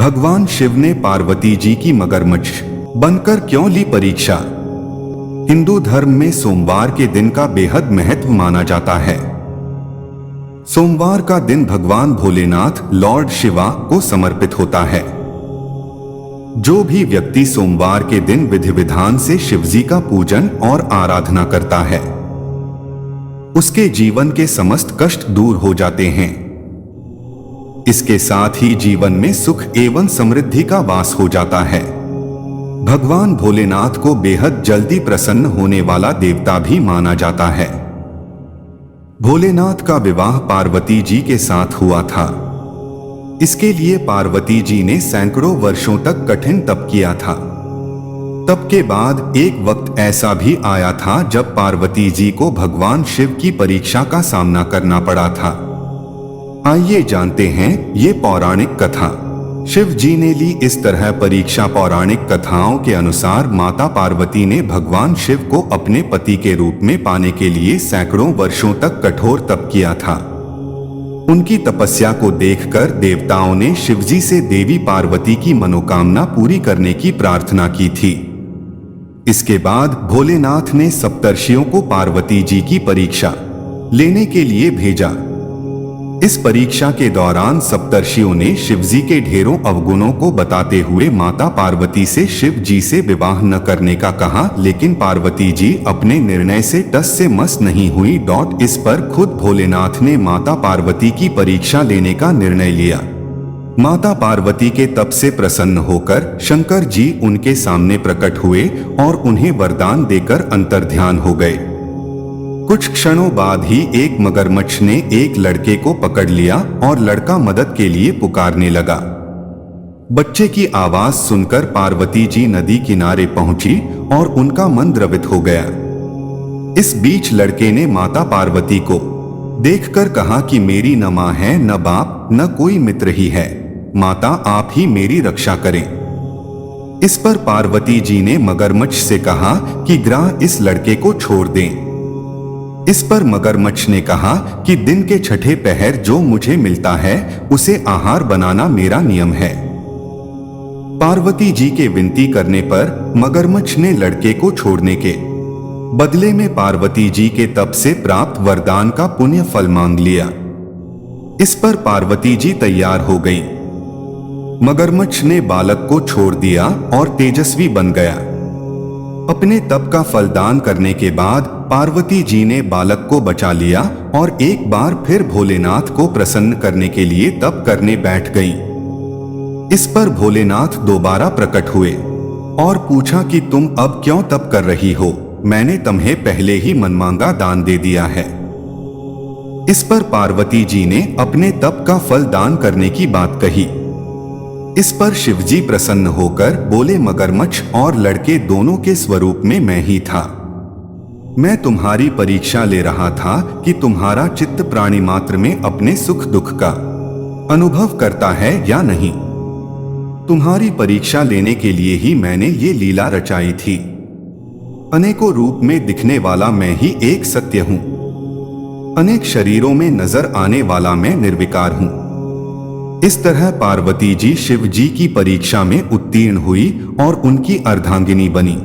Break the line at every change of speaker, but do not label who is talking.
भगवान शिव ने पार्वती जी की मगरमच्छ बनकर क्यों ली परीक्षा? हिंदू धर्म में सोमवार के दिन का बेहद महत्व माना जाता है। सोमवार का दिन भगवान भोलेनाथ लॉर्ड शिवा को समर्पित होता है। जो भी व्यक्ति सोमवार के दिन विधि विधान से शिवजी का पूजन और आराधना करता है, उसके जीवन के समस्त कष्ट दूर हो जाते हैं। इसके साथ ही जीवन में सुख एवं समृद्धि का वास हो जाता है। भगवान भोलेनाथ को बेहद जल्दी प्रसन्न होने वाला देवता भी माना जाता है। भोलेनाथ का विवाह पार्वती जी के साथ हुआ था। इसके लिए पार्वती जी ने सैकड़ों वर्षों तक कठिन तप किया था। तप के बाद एक वक्त ऐसा भी आया था जब पार्वती जी को भगवान शिव की परीक्षा का सामना करना पड़ा था। आइए जानते हैं ये पौराणिक कथा। शिव जी ने ली इस तरह परीक्षा। पौराणिक कथाओं के अनुसार माता पार्वती ने भगवान शिव को अपने पति के रूप में पाने के लिए सैकड़ों वर्षों तक कठोर तप किया था। उनकी तपस्या को देखकर देवताओं ने शिवजी से देवी पार्वती की मनोकामना पूरी करने की प्रार्थना की थी। इसके बाद भोलेनाथ ने सप्तर्षियों को पार्वती जी की परीक्षा लेने के लिए भेजा। इस परीक्षा के दौरान सप्तर्षियों ने शिवजी के ढेरों अवगुणों को बताते हुए माता पार्वती से शिव जी से विवाह न करने का कहा, लेकिन पार्वती जी अपने निर्णय से टस से मस नहीं हुई। इस पर खुद भोलेनाथ ने माता पार्वती की परीक्षा लेने का निर्णय लिया। माता पार्वती के तप से प्रसन्न होकर शंकर जी उनके सामने प्रकट हुए और उन्हें वरदान देकर अंतर्ध्यान हो गए। कुछ क्षणों बाद ही एक मगरमच्छ ने एक लड़के को पकड़ लिया और लड़का मदद के लिए पुकारने लगा। बच्चे की आवाज सुनकर पार्वती जी नदी किनारे पहुंची और उनका मन द्रवित हो गया। इस बीच लड़के ने माता पार्वती को देखकर कहा कि मेरी न मां है, न बाप, न कोई मित्र ही है। माता आप ही मेरी रक्षा करें। इस पर पार्वती जी ने मगरमच्छ से कहा कि ग्राह इस लड़के को छोड़ दें। इस पर मगरमच्छ ने कहा कि दिन के छठे पहर जो मुझे मिलता है उसे आहार बनाना मेरा नियम है। पार्वती जी के विनती करने पर मगरमच्छ ने लड़के को छोड़ने के बदले में पार्वती जी के तप से प्राप्त वरदान का पुण्य फल मांग लिया। इस पर पार्वती जी तैयार हो गई। मगरमच्छ ने बालक को छोड़ दिया और तेजस्वी बन गया। अपने तप का फलदान करने के बाद पार्वती जी ने बालक को बचा लिया और एक बार फिर भोलेनाथ को प्रसन्न करने के लिए तप करने बैठ गई। इस पर भोलेनाथ दोबारा प्रकट हुए और पूछा कि तुम अब क्यों तप कर रही हो? मैंने तुम्हें पहले ही मनमांगा दान दे दिया है। इस पर पार्वती जी ने अपने तप का फल दान करने की बात कही। इस पर शिवजी प्रसन्न होकर बोले, मगरमच्छ और लड़के दोनों के स्वरूप में मैं ही था। मैं तुम्हारी परीक्षा ले रहा था कि तुम्हारा चित्त प्राणी मात्र में अपने सुख दुख का अनुभव करता है या नहीं। तुम्हारी परीक्षा लेने के लिए ही मैंने ये लीला रचाई थी। अनेकों रूप में दिखने वाला मैं ही एक सत्य हूँ। अनेक शरीरों में नजर आने वाला मैं निर्विकार हूँ। इस तरह पार्वती जी शिव जी की परीक्षा में उत्तीर्ण हुई और उनकी अर्धांगिनी बनी।